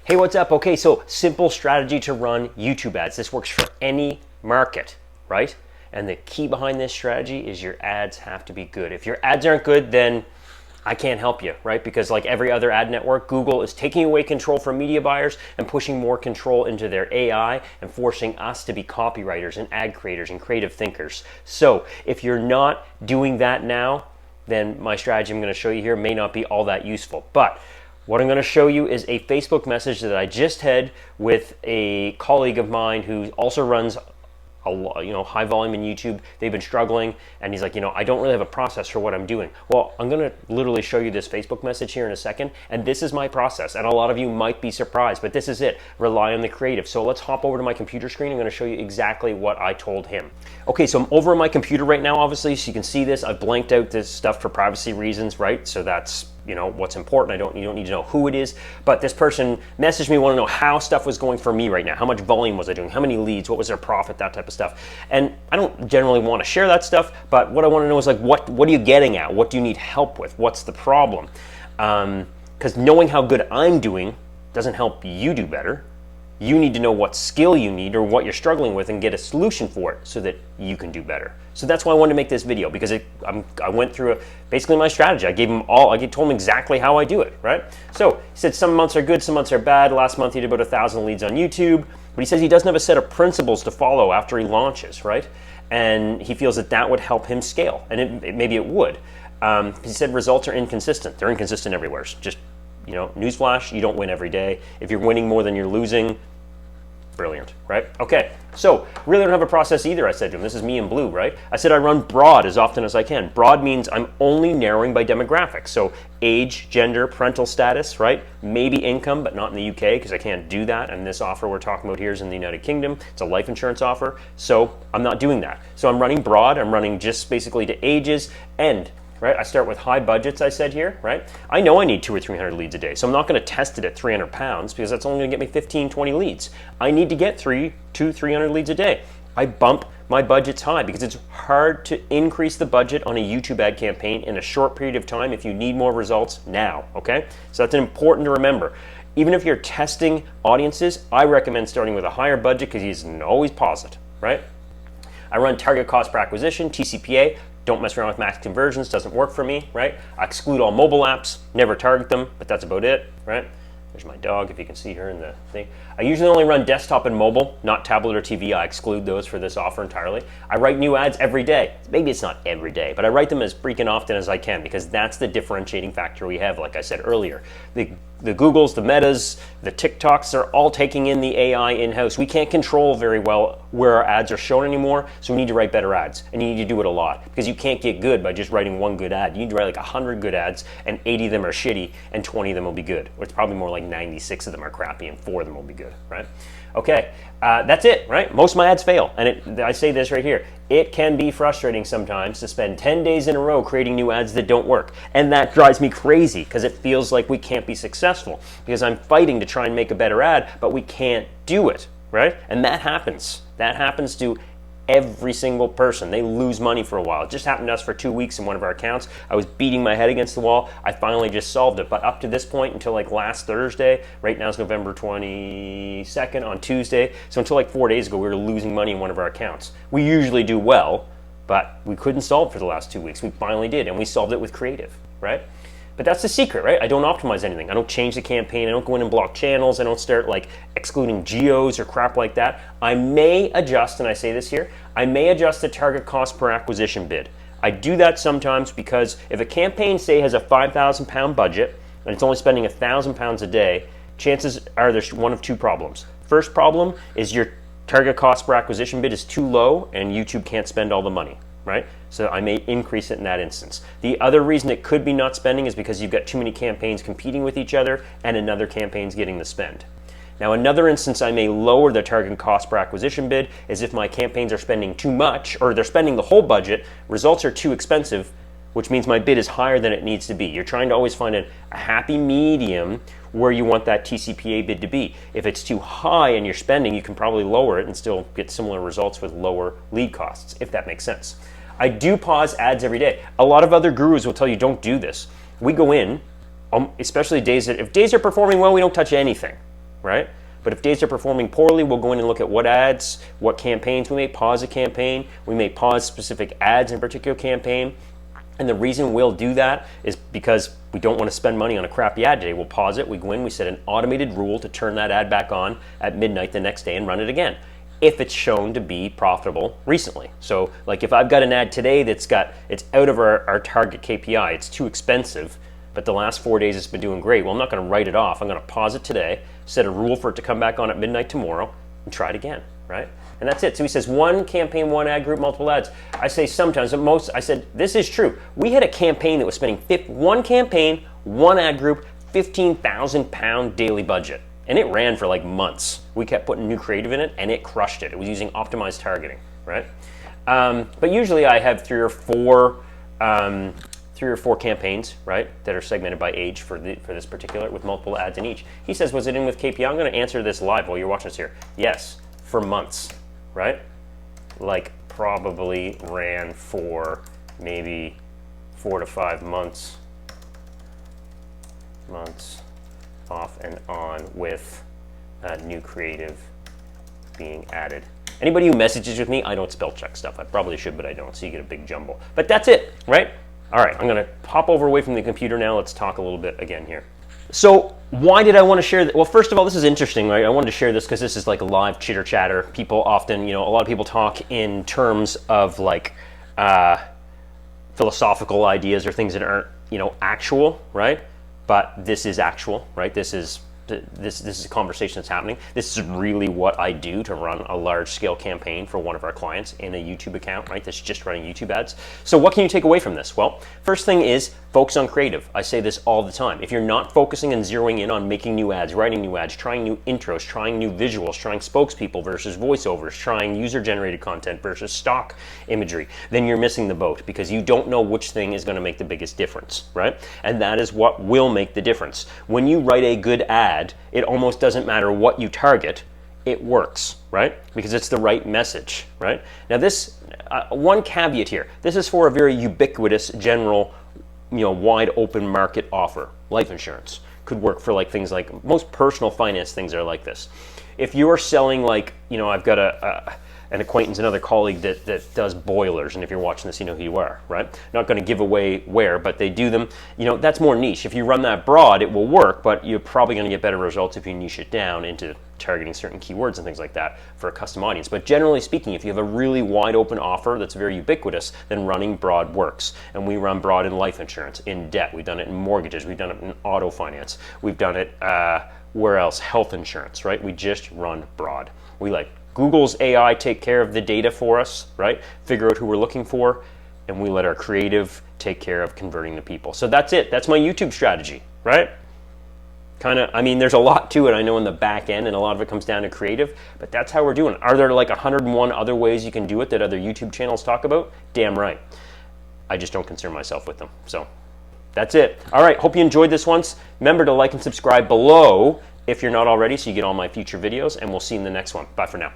Hey, what's up? Okay, so simple strategy to run YouTube ads. This works for any market, right? And the key behind this strategy is your ads have to be good. If your ads aren't good, then I can't help you, right? Because like every other ad network, Google is taking away control from media buyers and pushing more control into their AI and forcing us to be copywriters and ad creators and creative thinkers. So if you're not doing that now, then my strategy I'm going to show you here may not be all that useful. But what I'm going to show you is a Facebook message that I just had with a colleague of mine who also runs a lot, high volume in YouTube. They've been struggling, and he's like, I don't really have a process for what I'm doing. Well, I'm going to literally show you this Facebook message here in a second, and this is my process. And a lot of you might be surprised, but this is it. Rely on the creative. So let's hop over to my computer screen. I'm going to show you exactly what I told him. Okay, so I'm over on my computer right now, obviously, so you can see this. I've blanked out this stuff for privacy reasons, right? So that's what's important. You don't need to know who it is, but this person messaged me, want to know how stuff was going for me right now. How much volume was I doing? How many leads? What was their profit? That type of stuff. And I don't generally want to share that stuff, but what I want to know is like, what are you getting at? What do you need help with? What's the problem? Because knowing how good I'm doing doesn't help you do better. You need to know what skill you need or what you're struggling with and get a solution for it so that you can do better. So that's why I wanted to make this video, because I went through basically my strategy. I told him exactly how I do it, right? So he said some months are good, some months are bad. Last month he did about 1,000 leads on YouTube, but he says he doesn't have a set of principles to follow after he launches, right? And he feels that would help him scale, and maybe it would. He said results are inconsistent. They're inconsistent everywhere. Just newsflash, you don't win every day. If you're winning more than you're losing, brilliant, right? Okay, so really don't have a process either, I said to him. This is me in blue, right? I said I run broad as often as I can. Broad means I'm only narrowing by demographics. So age, gender, parental status, right? Maybe income, but not in the UK because I can't do that. And this offer we're talking about here is in the United Kingdom. It's a life insurance offer. So I'm not doing that. So I'm running broad. I'm running just basically to ages and right? I start with high budgets, I said here, right? I know I need 200 or 300 leads a day, so I'm not going to test it at 300 pounds because that's only going to get me 15, 20 leads. I need to get 300 leads a day. I bump my budgets high because it's hard to increase the budget on a YouTube ad campaign in a short period of time if you need more results now, okay? So that's important to remember. Even if you're testing audiences, I recommend starting with a higher budget because he's always positive, right? I run target cost per acquisition, TCPA. Don't mess around with max conversions, doesn't work for me, right? I exclude all mobile apps, never target them, but that's about it, right? There's my dog, if you can see her in the thing. I usually only run desktop and mobile, not tablet or TV. I exclude those for this offer entirely. I write new ads every day. Maybe it's not every day, but I write them as freaking often as I can because that's the differentiating factor we have, like I said earlier. The Googles, the Metas, the TikToks, they're all taking in the AI in-house. We can't control very well where our ads are shown anymore, so we need to write better ads, and you need to do it a lot because you can't get good by just writing one good ad. You need to write like 100 good ads, and 80 of them are shitty, and 20 of them will be good. Or it's probably more like 96 of them are crappy, and 4 of them will be good, right? Okay, that's it, right? Most of my ads fail, and I say this right here. It can be frustrating sometimes to spend 10 days in a row creating new ads that don't work, and that drives me crazy because it feels like we can't be successful because I'm fighting to try and make a better ad, but we can't do it, right? And that happens. That happens to every single person. They lose money for a while. It just happened to us for 2 weeks in one of our accounts. I was beating my head against the wall. I finally just solved it. But up to this point, until like last Thursday, right now is November 22nd on Tuesday. So until like 4 days ago, we were losing money in one of our accounts. We usually do well, but we couldn't solve it for the last 2 weeks. We finally did, and we solved it with creative, right? But that's the secret, right? I don't optimize anything. I don't change the campaign. I don't go in and block channels. I don't start like excluding geos or crap like that. I may adjust, and I say this here, I may adjust the target cost per acquisition bid. I do that sometimes because if a campaign, say, has a 5,000 pound budget and it's only spending 1,000 pounds a day, chances are there's one of two problems. First problem is your target cost per acquisition bid is too low and YouTube can't spend all the money, right? So I may increase it in that instance. The other reason it could be not spending is because you've got too many campaigns competing with each other and another campaign's getting the spend. Now another instance I may lower the target cost per acquisition bid is if my campaigns are spending too much or they're spending the whole budget, results are too expensive, which means my bid is higher than it needs to be. You're trying to always find a happy medium where you want that TCPA bid to be. If it's too high and you're spending, you can probably lower it and still get similar results with lower lead costs, if that makes sense. I do pause ads every day. A lot of other gurus will tell you don't do this. We go in, especially if days are performing well, we don't touch anything, right? But if days are performing poorly, we'll go in and look at what ads, what campaigns we may pause a campaign. We may pause specific ads in a particular campaign. And the reason we'll do that is because we don't want to spend money on a crappy ad today. We'll pause it, we go in, we set an automated rule to turn that ad back on at midnight the next day and run it again, if it's shown to be profitable recently. So like if I've got an ad today it's out of our target KPI, it's too expensive, but the last 4 days it's been doing great, well, I'm not going to write it off. I'm going to pause it today, set a rule for it to come back on at midnight tomorrow, and try it again, right? And that's it. So he says one campaign, one ad group, multiple ads. I say sometimes, but most, I said, this is true. We had a campaign that was spending one campaign, one ad group, £15,000 daily budget. And it ran for like months. We kept putting new creative in it and it crushed it. It was using optimized targeting, right? But usually I have three or four campaigns, right, that are segmented by age for this particular, with multiple ads in each. He says, was it in with KPI? I'm going to answer this live while you're watching this here. Yes, for months, right? Like probably ran for maybe 4 to 5 months off and on with new creative being added. Anybody who messages with me, I don't spell check stuff. I probably should, but I don't, so you get a big jumble. But that's it, right? All right, I'm gonna pop over away from the computer now. Let's talk a little bit again here. So why did I want to share that? Well, first of all, this is interesting, right? I wanted to share this because this is like a live chitter chatter. People often, a lot of people talk in terms of like philosophical ideas or things that aren't, actual, right? But this is actual, right? This is a conversation that's happening. This is really what I do to run a large scale campaign for one of our clients in a YouTube account, right? That's just running YouTube ads. So what can you take away from this? Well, first thing is focus on creative. I say this all the time. If you're not focusing and zeroing in on making new ads, writing new ads, trying new intros, trying new visuals, trying spokespeople versus voiceovers, trying user generated content versus stock imagery, then you're missing the boat because you don't know which thing is going to make the biggest difference, right? And that is what will make the difference. When you write a good ad, it almost doesn't matter what you target, it works, right? Because it's the right message, right? Now this, one caveat here, this is for a very ubiquitous general, wide open market offer. Life insurance could work for like things like, most personal finance things are like this. If you're selling like, I've got an acquaintance, another colleague that does boilers, and if you're watching this, you know who you are, right? Not going to give away where, but they do them. That's more niche. If you run that broad, it will work, but you're probably going to get better results if you niche it down into targeting certain keywords and things like that for a custom audience. But generally speaking, if you have a really wide open offer that's very ubiquitous, then running broad works. And we run broad in life insurance, in debt. We've done it in mortgages. We've done it in auto finance. We've done it, where else? Health insurance, right? We just run broad. We like Google's AI take care of the data for us, right? Figure out who we're looking for, and we let our creative take care of converting the people. So that's it. That's my YouTube strategy, right? There's a lot to it, I know, in the back end, and a lot of it comes down to creative, but that's how we're doing it. Are there like 101 other ways you can do it that other YouTube channels talk about? Damn right. I just don't concern myself with them. So that's it. All right, hope you enjoyed this one. Remember to like and subscribe below if you're not already, so you get all my future videos, and we'll see you in the next one. Bye for now.